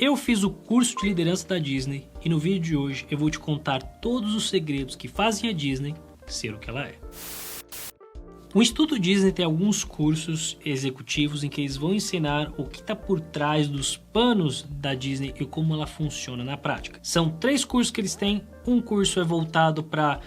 Eu fiz o curso de liderança da Disney e no vídeo de hoje eu vou te contar todos os segredos que fazem a Disney ser o que ela é. O Instituto Disney tem alguns cursos executivos em que eles vão ensinar o que está por trás dos panos da Disney e como ela funciona na prática. São 3 cursos que eles têm. Um curso é voltado para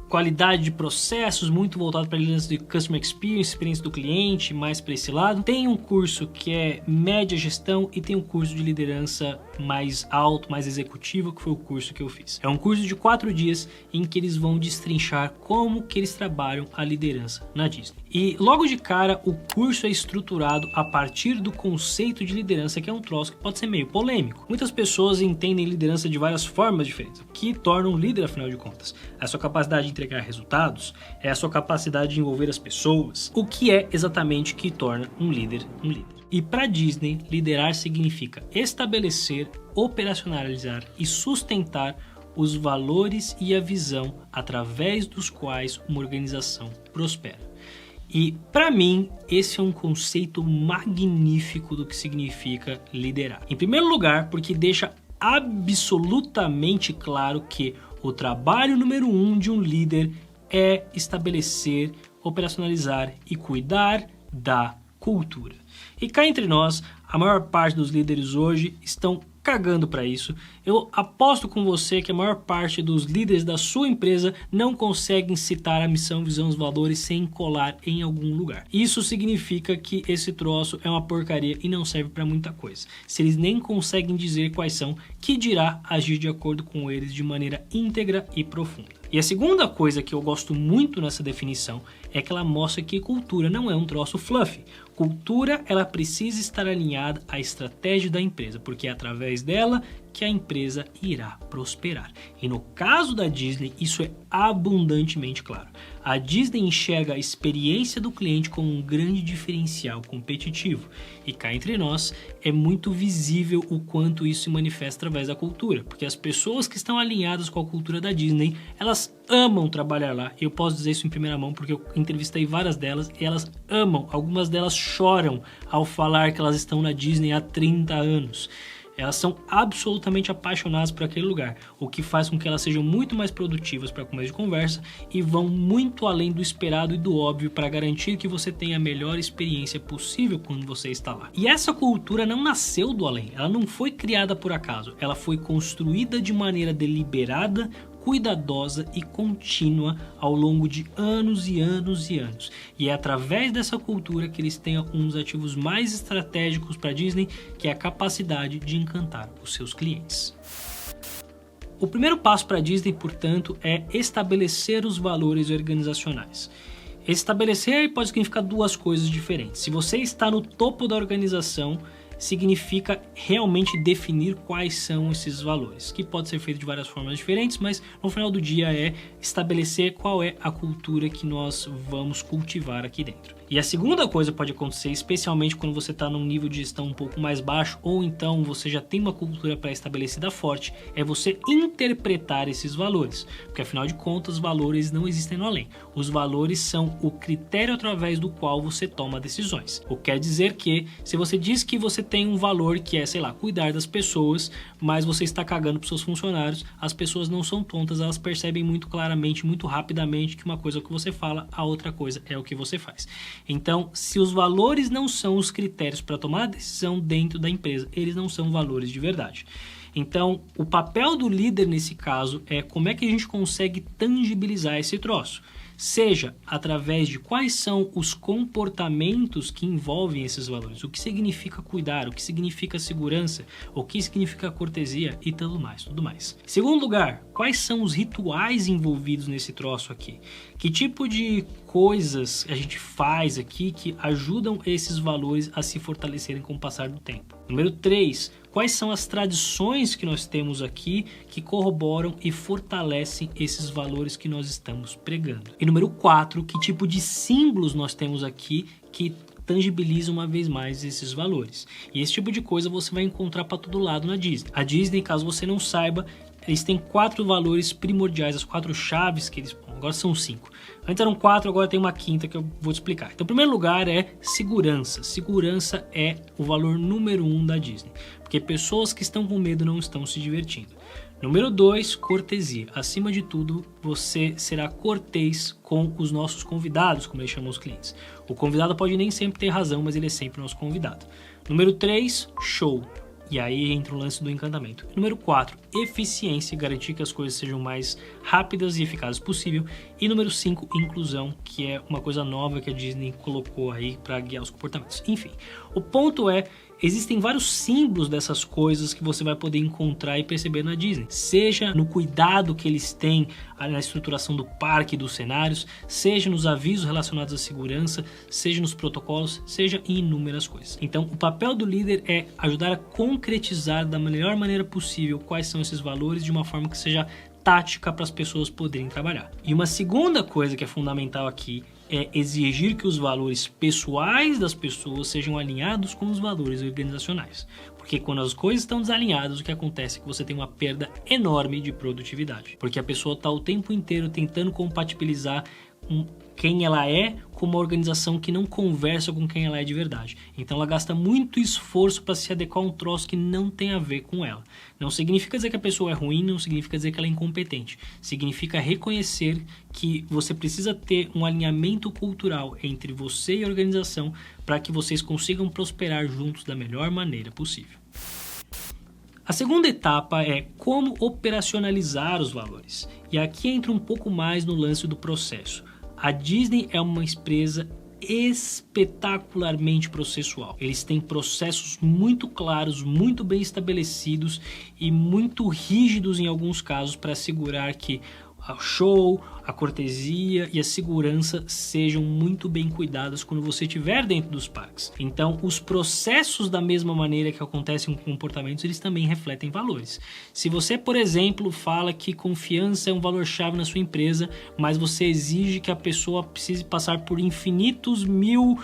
qualidade de processos, muito voltado para a liderança de Customer Experience, experiência do cliente, mais para esse lado. Tem um curso que é média gestão e tem um curso de liderança mais alto, mais executivo, que foi o curso que eu fiz. É um curso de 4 dias em que eles vão destrinchar como que eles trabalham a liderança na Disney. E logo de cara, o curso é estruturado a partir do conceito de liderança, que é um troço que pode ser meio polêmico. Muitas pessoas entendem liderança de várias formas diferentes, o que torna um líder, afinal de contas. A sua capacidade de entregar resultados, é a sua capacidade de envolver as pessoas, o que é exatamente que torna um líder um líder. E para Disney, liderar significa estabelecer, operacionalizar e sustentar os valores e a visão através dos quais uma organização prospera. E para mim, esse é um conceito magnífico do que significa liderar. Em primeiro lugar, porque deixa absolutamente claro que o trabalho número 1 de um líder é estabelecer, operacionalizar e cuidar da cultura. E cá entre nós, a maior parte dos líderes hoje estão cagando para isso. Eu aposto com você que a maior parte dos líderes da sua empresa não conseguem citar a missão, visão, os valores sem colar em algum lugar. Isso significa que esse troço é uma porcaria e não serve para muita coisa. Se eles nem conseguem dizer quais são, que dirá agir de acordo com eles de maneira íntegra e profunda. E a segunda coisa que eu gosto muito nessa definição é que ela mostra que cultura não é um troço fluffy. Cultura, ela precisa estar alinhada à estratégia da empresa, porque é através dela que a empresa irá prosperar. E no caso da Disney, isso é abundantemente claro. A Disney enxerga a experiência do cliente como um grande diferencial competitivo. E cá entre nós, é muito visível o quanto isso se manifesta através da cultura. Porque as pessoas que estão alinhadas com a cultura da Disney, elas amam trabalhar lá. Eu posso dizer isso em primeira mão porque eu entrevistei várias delas e elas amam. Algumas delas choram ao falar que elas estão na Disney há 30 anos. Elas são absolutamente apaixonadas por aquele lugar, o que faz com que elas sejam muito mais produtivas para começo de conversa e vão muito além do esperado e do óbvio para garantir que você tenha a melhor experiência possível quando você está lá. E essa cultura não nasceu do além, ela não foi criada por acaso, ela foi construída de maneira deliberada, cuidadosa e contínua ao longo de anos e anos e anos. E é através dessa cultura que eles têm um dos ativos mais estratégicos para a Disney, que é a capacidade de encantar os seus clientes. O primeiro passo para a Disney, portanto, é estabelecer os valores organizacionais. Estabelecer pode significar 2 coisas diferentes. Se você está no topo da organização, significa realmente definir quais são esses valores, que pode ser feito de várias formas diferentes, mas no final do dia é estabelecer qual é a cultura que nós vamos cultivar aqui dentro. E a segunda coisa pode acontecer, especialmente quando você está num nível de gestão um pouco mais baixo, ou então você já tem uma cultura pré-estabelecida forte, é você interpretar esses valores, porque afinal de contas os valores não existem no além. Os valores são o critério através do qual você toma decisões. O que quer dizer que, se você diz que você tem um valor que é, sei lá, cuidar das pessoas, mas você está cagando para seus funcionários, as pessoas não são tontas, elas percebem muito claramente, muito rapidamente que uma coisa é o que você fala, a outra coisa é o que você faz. Então, se os valores não são os critérios para tomar a decisão dentro da empresa, eles não são valores de verdade. Então, o papel do líder nesse caso é como é que a gente consegue tangibilizar esse troço. Seja através de quais são os comportamentos que envolvem esses valores, o que significa cuidar, o que significa segurança, o que significa cortesia e tudo mais. Segundo lugar, quais são os rituais envolvidos nesse troço aqui? Que tipo de coisas a gente faz aqui que ajudam esses valores a se fortalecerem com o passar do tempo? Número 3, quais são as tradições que nós temos aqui que corroboram e fortalecem esses valores que nós estamos pregando? E número 4, que tipo de símbolos nós temos aqui que tangibilizam uma vez mais esses valores? E esse tipo de coisa você vai encontrar para todo lado na Disney. A Disney, caso você não saiba, eles têm 4 valores primordiais, as 4 chaves que eles agora são 5. Antes eram 4, agora tem uma quinta que eu vou te explicar. Então, o primeiro lugar é segurança. Segurança é o valor número 1 da Disney, porque pessoas que estão com medo não estão se divertindo. Número 2, cortesia. Acima de tudo, você será cortês com os nossos convidados, como eles chamam os clientes. O convidado pode nem sempre ter razão, mas ele é sempre nosso convidado. Número 3, show. E aí entra o lance do encantamento. Número 4, eficiência, garantir que as coisas sejam mais rápidas e eficazes possível. E número 5, inclusão, que é uma coisa nova que a Disney colocou aí para guiar os comportamentos. Enfim, o ponto é, existem vários símbolos dessas coisas que você vai poder encontrar e perceber na Disney. Seja no cuidado que eles têm na estruturação do parque e dos cenários, seja nos avisos relacionados à segurança, seja nos protocolos, seja em inúmeras coisas. Então, o papel do líder é ajudar a concretizar da melhor maneira possível quais são esses valores de uma forma que seja tática para as pessoas poderem trabalhar. E uma segunda coisa que é fundamental aqui é exigir que os valores pessoais das pessoas sejam alinhados com os valores organizacionais. Porque quando as coisas estão desalinhadas, o que acontece é que você tem uma perda enorme de produtividade. Porque a pessoa está o tempo inteiro tentando compatibilizar quem ela é com uma organização que não conversa com quem ela é de verdade. Então ela gasta muito esforço para se adequar a um troço que não tem a ver com ela. Não significa dizer que a pessoa é ruim, não significa dizer que ela é incompetente. Significa reconhecer que você precisa ter um alinhamento cultural entre você e a organização para que vocês consigam prosperar juntos da melhor maneira possível. A segunda etapa é como operacionalizar os valores. E aqui entra um pouco mais no lance do processo. A Disney é uma empresa espetacularmente processual. Eles têm processos muito claros, muito bem estabelecidos e muito rígidos em alguns casos para assegurar que o show, a cortesia e a segurança sejam muito bem cuidadas quando você estiver dentro dos parques. Então, os processos, da mesma maneira que acontecem com comportamentos, eles também refletem valores. Se você, por exemplo, fala que confiança é um valor-chave na sua empresa, mas você exige que a pessoa precise passar por infinitos mil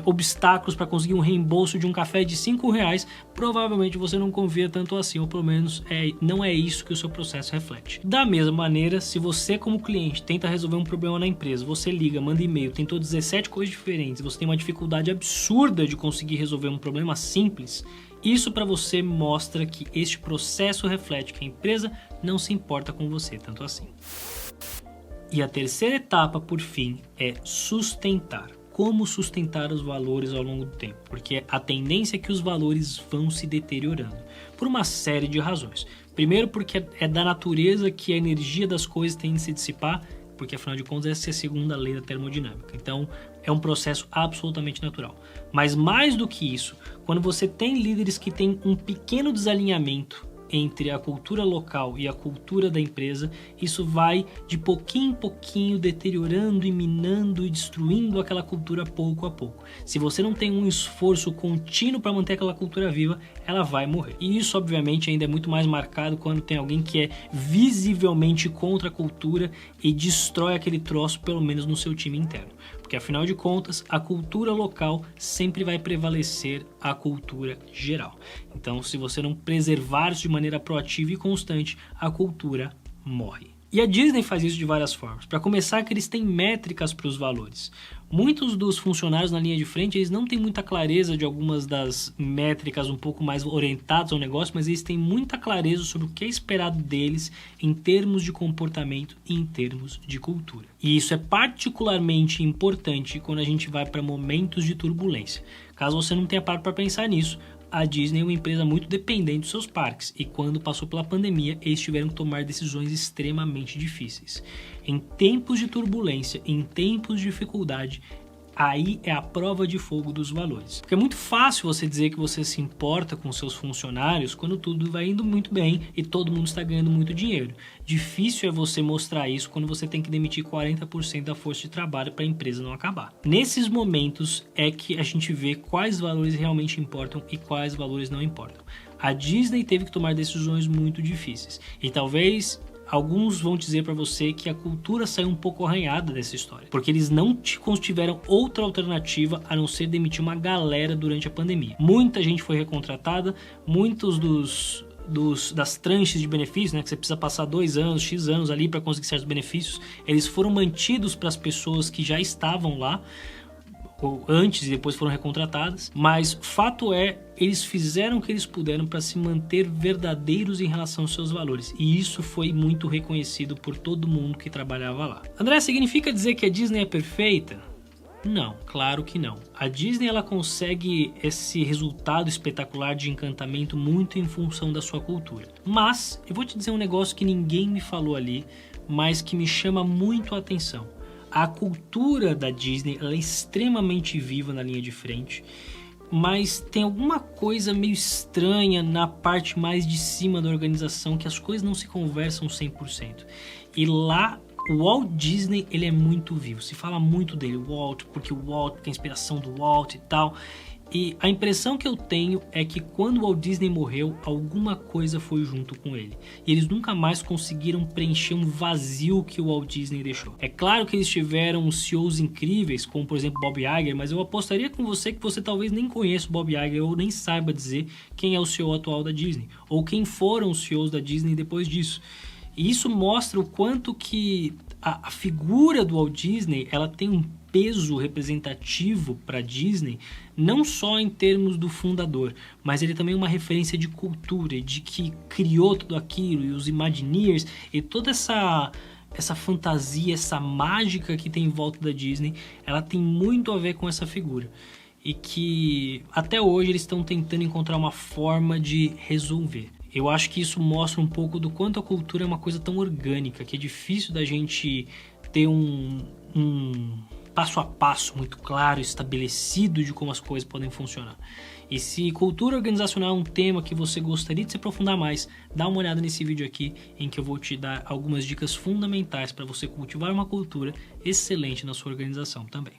obstáculos para conseguir um reembolso de um café de R$5, provavelmente você não confia tanto assim, ou pelo menos não é isso que o seu processo reflete. Da mesma maneira, se você como cliente tenta resolver um problema na empresa, você liga, manda e-mail, tentou 17 coisas diferentes, você tem uma dificuldade absurda de conseguir resolver um problema simples, isso para você mostra que este processo reflete que a empresa não se importa com você tanto assim. E a terceira etapa, por fim, é sustentar. Como sustentar os valores ao longo do tempo, porque a tendência é que os valores vão se deteriorando, por uma série de razões. Primeiro, porque é da natureza que a energia das coisas tende a se dissipar, porque afinal de contas essa é a segunda lei da termodinâmica. Então é um processo absolutamente natural. Mas mais do que isso, quando você tem líderes que têm um pequeno desalinhamento entre a cultura local e a cultura da empresa, isso vai de pouquinho em pouquinho deteriorando e minando e destruindo aquela cultura pouco a pouco. Se você não tem um esforço contínuo para manter aquela cultura viva, ela vai morrer. E isso, obviamente, ainda é muito mais marcado quando tem alguém que é visivelmente contra a cultura e destrói aquele troço, pelo menos no seu time interno. Porque, afinal de contas, a cultura local sempre vai prevalecer a cultura geral. Então, se você não preservar isso de maneira proativa e constante, a cultura morre. E a Disney faz isso de várias formas. Para começar, que eles têm métricas para os valores. Muitos dos funcionários na linha de frente, eles não têm muita clareza de algumas das métricas um pouco mais orientadas ao negócio, mas eles têm muita clareza sobre o que é esperado deles em termos de comportamento e em termos de cultura. E isso é particularmente importante quando a gente vai para momentos de turbulência. Caso você não tenha parado para pensar nisso, a Disney é uma empresa muito dependente dos seus parques e quando passou pela pandemia, eles tiveram que tomar decisões extremamente difíceis. Em tempos de turbulência, em tempos de dificuldade, aí é a prova de fogo dos valores. Porque é muito fácil você dizer que você se importa com seus funcionários quando tudo vai indo muito bem e todo mundo está ganhando muito dinheiro. Difícil é você mostrar isso quando você tem que demitir 40% da força de trabalho para a empresa não acabar. Nesses momentos é que a gente vê quais valores realmente importam e quais valores não importam. A Disney teve que tomar decisões muito difíceis e talvez alguns vão dizer para você que a cultura saiu um pouco arranhada dessa história, porque eles não tiveram outra alternativa a não ser demitir uma galera durante a pandemia. Muita gente foi recontratada, muitos das tranches de benefícios, né, que você precisa passar 2 anos, X anos ali para conseguir certos benefícios, eles foram mantidos para as pessoas que já estavam lá, ou antes e depois foram recontratadas, mas fato é, eles fizeram o que eles puderam para se manter verdadeiros em relação aos seus valores, e isso foi muito reconhecido por todo mundo que trabalhava lá. André, significa dizer que a Disney é perfeita? Não, claro que não. A Disney ela consegue esse resultado espetacular de encantamento muito em função da sua cultura. Mas eu vou te dizer um negócio que ninguém me falou ali, mas que me chama muito a atenção. A cultura da Disney ela é extremamente viva na linha de frente, mas tem alguma coisa meio estranha na parte mais de cima da organização, que as coisas não se conversam 100%. E lá o Walt Disney ele é muito vivo, se fala muito dele, Walt, porque a inspiração do Walt e tal. E a impressão que eu tenho é que quando o Walt Disney morreu, alguma coisa foi junto com ele. E eles nunca mais conseguiram preencher um vazio que o Walt Disney deixou. É claro que eles tiveram CEOs incríveis, como por exemplo Bob Iger, mas eu apostaria com você que você talvez nem conheça o Bob Iger ou nem saiba dizer quem é o CEO atual da Disney, ou quem foram os CEOs da Disney depois disso. E isso mostra o quanto que a figura do Walt Disney ela tem um peso representativo para a Disney, não só em termos do fundador, mas ele também é uma referência de cultura, de que criou tudo aquilo, e os Imagineers, e toda essa fantasia, essa mágica que tem em volta da Disney, ela tem muito a ver com essa figura. E que até hoje eles estão tentando encontrar uma forma de resolver. Eu acho que isso mostra um pouco do quanto a cultura é uma coisa tão orgânica, que é difícil da gente ter um passo a passo muito claro, estabelecido de como as coisas podem funcionar. E se cultura organizacional é um tema que você gostaria de se aprofundar mais, dá uma olhada nesse vídeo aqui em que eu vou te dar algumas dicas fundamentais para você cultivar uma cultura excelente na sua organização também.